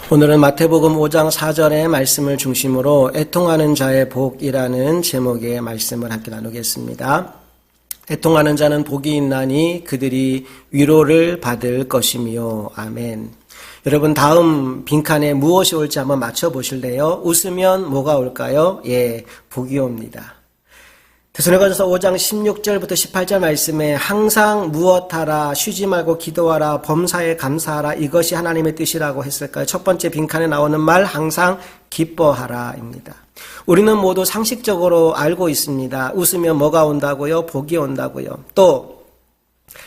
오늘은 마태복음 5장 4절의 말씀을 중심으로 애통하는 자의 복이라는 제목의 말씀을 함께 나누겠습니다. 애통하는 자는 복이 있나니 그들이 위로를 받을 것이며. 아멘. 여러분, 다음 빈칸에 무엇이 올지 한번 맞춰보실래요? 웃으면 뭐가 올까요? 복이 옵니다. 데살로니가전서 5장 16절부터 18절 말씀에 항상 무엇하라, 쉬지 말고 기도하라, 범사에 감사하라, 이것이 하나님의 뜻이라고 했을까요? 첫 번째 빈칸에 나오는 말, 항상 기뻐하라입니다. 우리는 모두 상식적으로 알고 있습니다. 웃으면 뭐가 온다고요? 복이 온다고요. 또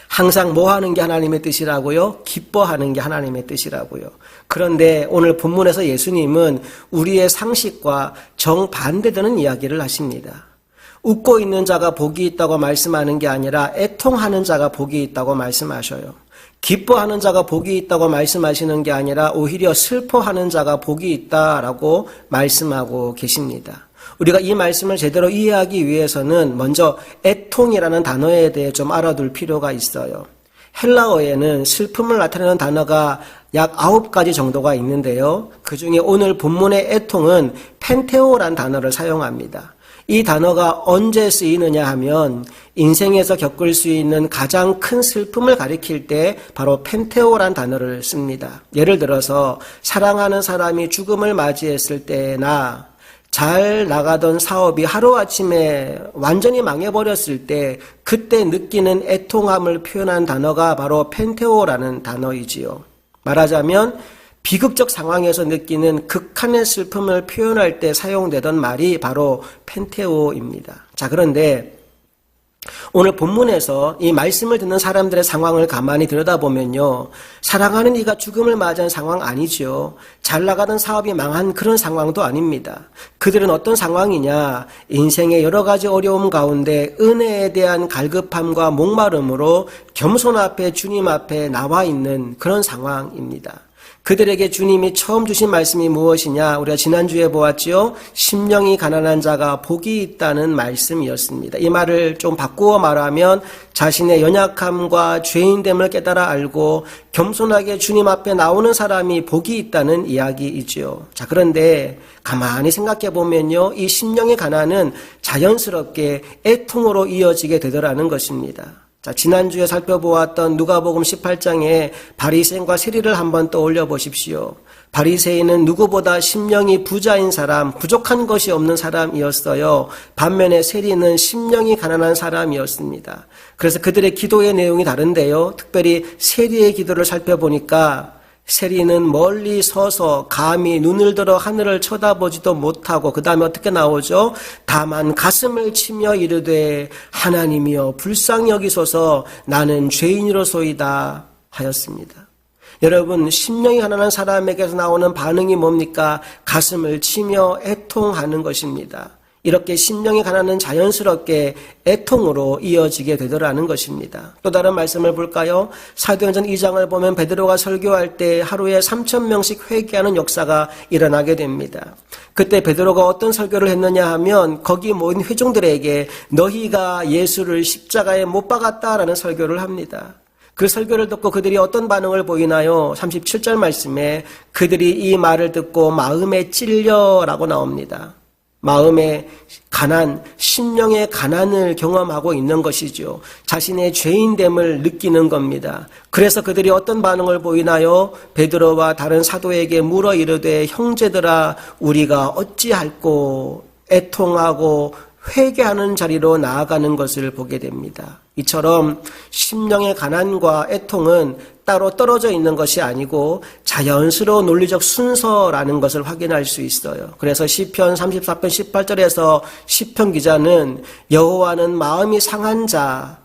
항상 뭐 하는 게 하나님의 뜻이라고요? 기뻐하는 게 하나님의 뜻이라고요. 그런데 오늘 본문에서 예수님은 우리의 상식과 정반대되는 이야기를 하십니다. 웃고 있는 자가 복이 있다고 말씀하는 게 아니라 애통하는 자가 복이 있다고 말씀하셔요. 기뻐하는 자가 복이 있다고 말씀하시는 게 아니라 오히려 슬퍼하는 자가 복이 있다라고 말씀하고 계십니다. 우리가 이 말씀을 제대로 이해하기 위해서는 먼저 애통이라는 단어에 대해 좀 알아둘 필요가 있어요. 헬라어에는 슬픔을 나타내는 단어가 약 9가지 정도가 있는데요. 그중에 오늘 본문의 애통은 펜테오란 단어를 사용합니다. 이 단어가 언제 쓰이느냐 하면 인생에서 겪을 수 있는 가장 큰 슬픔을 가리킬 때 바로 펜테오란 단어를 씁니다. 예를 들어서 사랑하는 사람이 죽음을 맞이했을 때나 잘 나가던 사업이 하루아침에 완전히 망해버렸을 때 그때 느끼는 애통함을 표현한 단어가 바로 펜테오라는 단어이지요. 말하자면 비극적 상황에서 느끼는 극한의 슬픔을 표현할 때 사용되던 말이 바로 펜테오입니다. 자, 그런데 오늘 본문에서 이 말씀을 듣는 사람들의 상황을 가만히 들여다보면요, 사랑하는 이가 죽음을 맞이한 상황 아니죠. 잘 나가던 사업이 망한 그런 상황도 아닙니다. 그들은 어떤 상황이냐, 인생의 여러 가지 어려움 가운데 은혜에 대한 갈급함과 목마름으로 겸손 앞에 주님 앞에 나와 있는 그런 상황입니다. 그들에게 주님이 처음 주신 말씀이 무엇이냐? 우리가 지난주에 보았지요. 심령이 가난한 자가 복이 있다는 말씀이었습니다. 이 말을 좀 바꾸어 말하면 자신의 연약함과 죄인됨을 깨달아 알고 겸손하게 주님 앞에 나오는 사람이 복이 있다는 이야기이지요. 자, 그런데 가만히 생각해 보면요, 이 심령의 가난은 자연스럽게 애통으로 이어지게 되더라는 것입니다. 자, 지난주에 살펴보았던 누가복음 18장에 바리새인과 세리를 한번 떠올려 보십시오. 바리새인은 누구보다 심령이 부자인 사람, 부족한 것이 없는 사람이었어요. 반면에 세리는 심령이 가난한 사람이었습니다. 그래서 그들의 기도의 내용이 다른데요. 특별히 세리의 기도를 살펴보니까 세리는 멀리 서서 감히 눈을 들어 하늘을 쳐다보지도 못하고 그 다음에 어떻게 나오죠? 다만 가슴을 치며 이르되 하나님이여 불쌍히 여기소서 나는 죄인이로소이다 하였습니다. 여러분, 심령이 가난한 사람에게서 나오는 반응이 뭡니까? 가슴을 치며 애통하는 것입니다. 이렇게 심령이 가난은 자연스럽게 애통으로 이어지게 되더라는 것입니다. 또 다른 말씀을 볼까요? 사도행전 2장을 보면 베드로가 설교할 때 하루에 3,000명씩 회개하는 역사가 일어나게 됩니다. 그때 베드로가 어떤 설교를 했느냐 하면 거기 모인 회중들에게 너희가 예수를 십자가에 못 박았다라는 설교를 합니다. 그 설교를 듣고 그들이 어떤 반응을 보이나요? 37절 말씀에 그들이 이 말을 듣고 마음에 찔려라고 나옵니다. 마음의 가난, 심령의 가난을 경험하고 있는 것이죠. 자신의 죄인됨을 느끼는 겁니다. 그래서 그들이 어떤 반응을 보이나요? 베드로와 다른 사도에게 물어 이르되 형제들아 우리가 어찌할꼬 애통하고 회개하는 자리로 나아가는 것을 보게 됩니다. 이처럼 심령의 가난과 애통은 따로 떨어져 있는 것이 아니고 자연스러운 논리적 순서라는 것을 확인할 수 있어요. 그래서 시편 34편 18절에서 시편 기자는 여호와는 마음이 상한 자,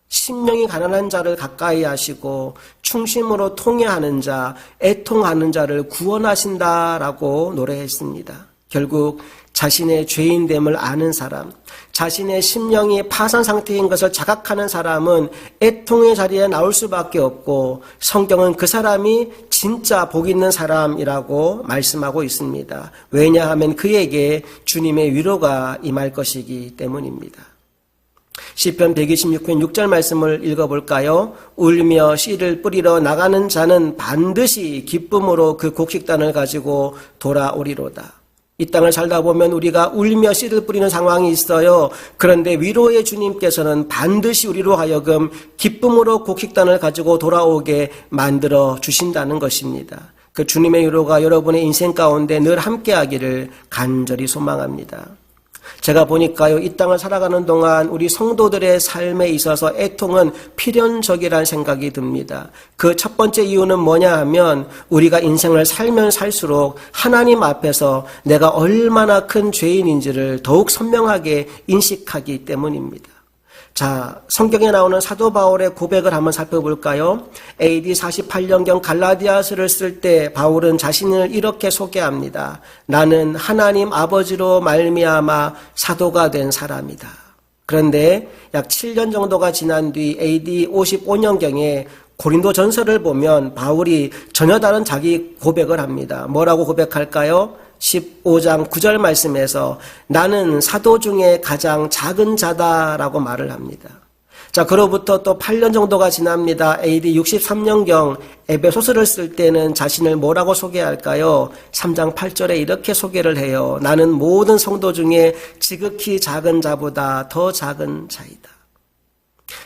심령이 가난한 자를 가까이 하시고 충심으로 통회하는 자, 애통하는 자를 구원하신다라고 노래했습니다. 결국 자신의 죄인됨을 아는 사람, 자신의 심령이 파산 상태인 것을 자각하는 사람은 애통의 자리에 나올 수밖에 없고 성경은 그 사람이 진짜 복 있는 사람이라고 말씀하고 있습니다. 왜냐하면 그에게 주님의 위로가 임할 것이기 때문입니다. 시편 126편 6절 말씀을 읽어볼까요? 울며 씨를 뿌리러 나가는 자는 반드시 기쁨으로 그 곡식단을 가지고 돌아오리로다. 이 땅을 살다 보면 우리가 울며 씨를 뿌리는 상황이 있어요. 그런데 위로의 주님께서는 반드시 우리로 하여금 기쁨으로 곡식단을 가지고 돌아오게 만들어 주신다는 것입니다. 그 주님의 위로가 여러분의 인생 가운데 늘 함께하기를 간절히 소망합니다. 제가 보니까요, 이 땅을 살아가는 동안 우리 성도들의 삶에 있어서 애통은 필연적이라는 생각이 듭니다. 그 첫 번째 이유는 뭐냐 하면 우리가 인생을 살면 살수록 하나님 앞에서 내가 얼마나 큰 죄인인지를 더욱 선명하게 인식하기 때문입니다. 자, 성경에 나오는 사도 바울의 고백을 한번 살펴볼까요? AD 48년경 갈라디아서를 쓸 때 바울은 자신을 이렇게 소개합니다. 나는 하나님 아버지로 말미암아 사도가 된 사람이다. 그런데 약 7년 정도가 지난 뒤 AD 55년경에 고린도 전서를 보면 바울이 전혀 다른 자기 고백을 합니다. 뭐라고 고백할까요? 15장 9절 말씀에서 나는 사도 중에 가장 작은 자다라고 말을 합니다. 자, 그로부터 또 8년 정도가 지납니다. AD 63년경 에베소서를 쓸 때는 자신을 뭐라고 소개할까요? 3장 8절에 이렇게 소개를 해요. 나는 모든 성도 중에 지극히 작은 자보다 더 작은 자이다.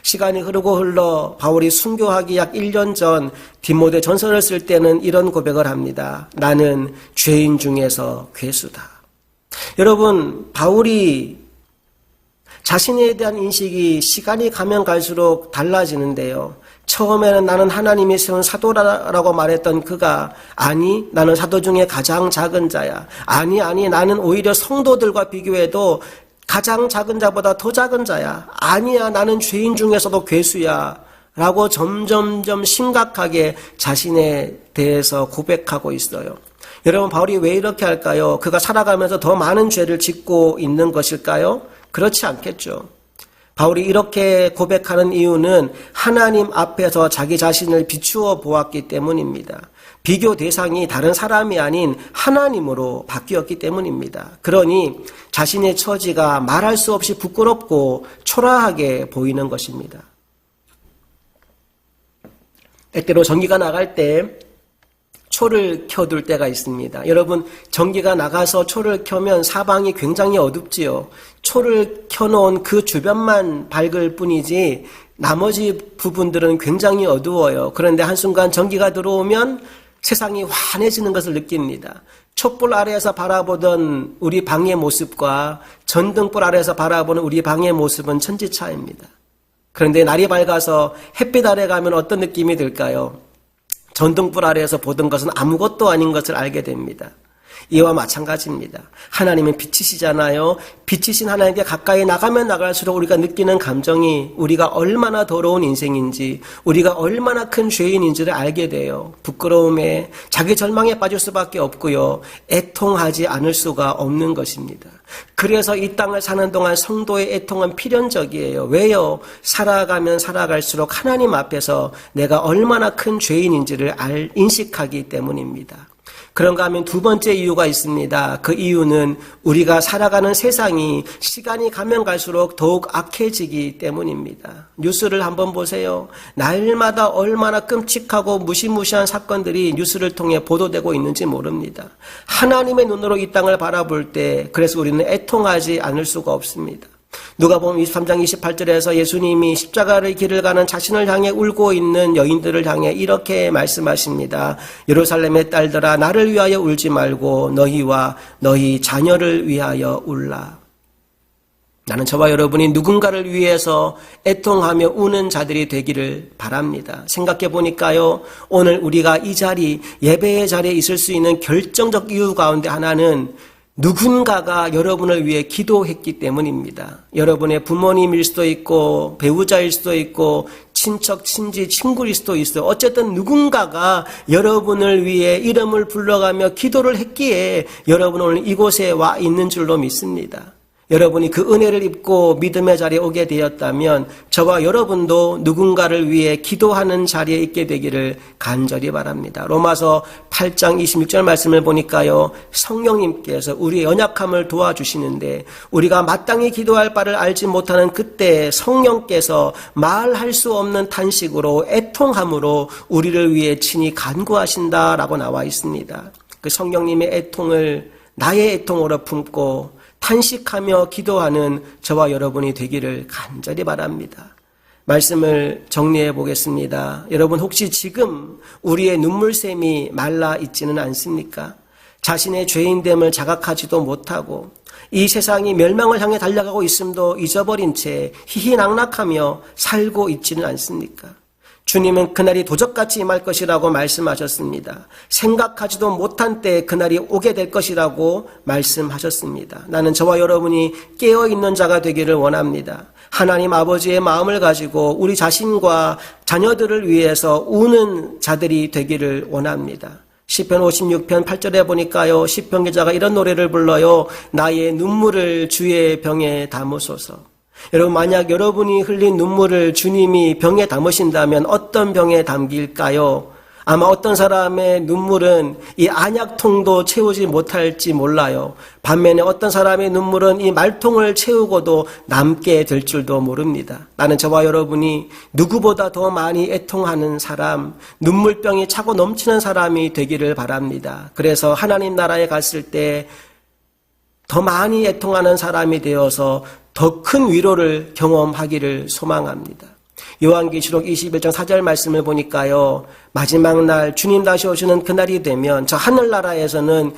시간이 흐르고 흘러 바울이 순교하기 약 1년 전 디모데 전서를 쓸 때는 이런 고백을 합니다. 나는 죄인 중에서 괴수다. 여러분, 바울이 자신에 대한 인식이 시간이 가면 갈수록 달라지는데요. 처음에는 나는 하나님이 세운 사도라고 말했던 그가 아니 나는 사도 중에 가장 작은 자야. 아니 나는 오히려 성도들과 비교해도 가장 작은 자보다 더 작은 자야. 아니야, 나는 죄인 중에서도 괴수야. 라고 점점점 심각하게 자신에 대해서 고백하고 있어요. 여러분, 바울이 왜 이렇게 할까요? 그가 살아가면서 더 많은 죄를 짓고 있는 것일까요? 그렇지 않겠죠. 바울이 이렇게 고백하는 이유는 하나님 앞에서 자기 자신을 비추어 보았기 때문입니다. 비교 대상이 다른 사람이 아닌 하나님으로 바뀌었기 때문입니다. 그러니 자신의 처지가 말할 수 없이 부끄럽고 초라하게 보이는 것입니다. 때때로 전기가 나갈 때 초를 켜둘 때가 있습니다. 여러분, 전기가 나가서 초를 켜면 사방이 굉장히 어둡지요. 초를 켜놓은 그 주변만 밝을 뿐이지 나머지 부분들은 굉장히 어두워요. 그런데 한순간 전기가 들어오면 세상이 환해지는 것을 느낍니다. 촛불 아래에서 바라보던 우리 방의 모습과 전등불 아래에서 바라보는 우리 방의 모습은 천지차이입니다. 그런데 날이 밝아서 햇빛 아래 가면 어떤 느낌이 들까요? 전등불 아래에서 보던 것은 아무것도 아닌 것을 알게 됩니다. 이와 마찬가지입니다. 하나님은 빛이시잖아요. 빛이신 하나님께 가까이 나가면 나갈수록 우리가 느끼는 감정이 우리가 얼마나 더러운 인생인지, 우리가 얼마나 큰 죄인인지를 알게 돼요. 부끄러움에 자기 절망에 빠질 수밖에 없고요. 애통하지 않을 수가 없는 것입니다. 그래서 이 땅을 사는 동안 성도의 애통은 필연적이에요. 왜요? 살아가면 살아갈수록 하나님 앞에서 내가 얼마나 큰 죄인인지를 인식하기 때문입니다. 그런가 하면 두 번째 이유가 있습니다. 그 이유는 우리가 살아가는 세상이 시간이 가면 갈수록 더욱 악해지기 때문입니다. 뉴스를 한번 보세요. 날마다 얼마나 끔찍하고 무시무시한 사건들이 뉴스를 통해 보도되고 있는지 모릅니다. 하나님의 눈으로 이 땅을 바라볼 때 그래서 우리는 애통하지 않을 수가 없습니다. 누가복음 23장 28절에서 예수님이 십자가의 길을 가는 자신을 향해 울고 있는 여인들을 향해 이렇게 말씀하십니다. 예루살렘의 딸들아, 나를 위하여 울지 말고 너희와 너희 자녀를 위하여 울라. 나는 저와 여러분이 누군가를 위해서 애통하며 우는 자들이 되기를 바랍니다. 생각해 보니까요, 오늘 우리가 이 자리, 예배의 자리에 있을 수 있는 결정적 이유 가운데 하나는 누군가가 여러분을 위해 기도했기 때문입니다. 여러분의 부모님일 수도 있고 배우자일 수도 있고 친척, 친지, 친구일 수도 있어요. 어쨌든 누군가가 여러분을 위해 이름을 불러가며 기도를 했기에 여러분은 오늘 이곳에 와 있는 줄로 믿습니다. 여러분이 그 은혜를 입고 믿음의 자리에 오게 되었다면 저와 여러분도 누군가를 위해 기도하는 자리에 있게 되기를 간절히 바랍니다. 로마서 8장 26절 말씀을 보니까요, 성령님께서 우리의 연약함을 도와주시는데 우리가 마땅히 기도할 바를 알지 못하는 그때 성령께서 말할 수 없는 탄식으로 애통함으로 우리를 위해 친히 간구하신다라고 나와 있습니다. 그 성령님의 애통을 나의 애통으로 품고 탄식하며 기도하는 저와 여러분이 되기를 간절히 바랍니다. 말씀을 정리해 보겠습니다. 여러분, 혹시 지금 우리의 눈물샘이 말라 있지는 않습니까? 자신의 죄인됨을 자각하지도 못하고 이 세상이 멸망을 향해 달려가고 있음도 잊어버린 채 희희낙낙하며 살고 있지는 않습니까? 주님은 그날이 도적같이 임할 것이라고 말씀하셨습니다. 생각하지도 못한 때에 그날이 오게 될 것이라고 말씀하셨습니다. 나는 저와 여러분이 깨어있는 자가 되기를 원합니다. 하나님 아버지의 마음을 가지고 우리 자신과 자녀들을 위해서 우는 자들이 되기를 원합니다. 시편 56편 8절에 보니까요, 시편 기자가 이런 노래를 불러요. 나의 눈물을 주의 병에 담으소서. 여러분, 만약 여러분이 흘린 눈물을 주님이 병에 담으신다면 어떤 병에 담길까요? 아마 어떤 사람의 눈물은 이 안약통도 채우지 못할지 몰라요. 반면에 어떤 사람의 눈물은 이 말통을 채우고도 남게 될 줄도 모릅니다. 나는 저와 여러분이 누구보다 더 많이 애통하는 사람, 눈물병이 차고 넘치는 사람이 되기를 바랍니다. 그래서 하나님 나라에 갔을 때 더 많이 애통하는 사람이 되어서 더 큰 위로를 경험하기를 소망합니다. 요한계시록 21장 4절 말씀을 보니까요, 마지막 날 주님 다시 오시는 그날이 되면 저 하늘나라에서는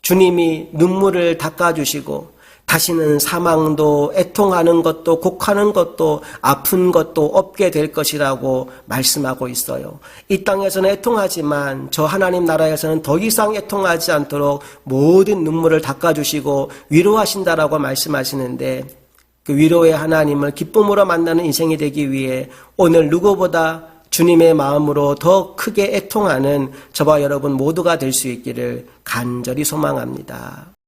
주님이 눈물을 닦아주시고 다시는 사망도 애통하는 것도 곡하는 것도 아픈 것도 없게 될 것이라고 말씀하고 있어요. 이 땅에서는 애통하지만 저 하나님 나라에서는 더 이상 애통하지 않도록 모든 눈물을 닦아주시고 위로하신다라고 말씀하시는데, 그 위로의 하나님을 기쁨으로 만나는 인생이 되기 위해 오늘 누구보다 주님의 마음으로 더 크게 애통하는 저와 여러분 모두가 될 수 있기를 간절히 소망합니다.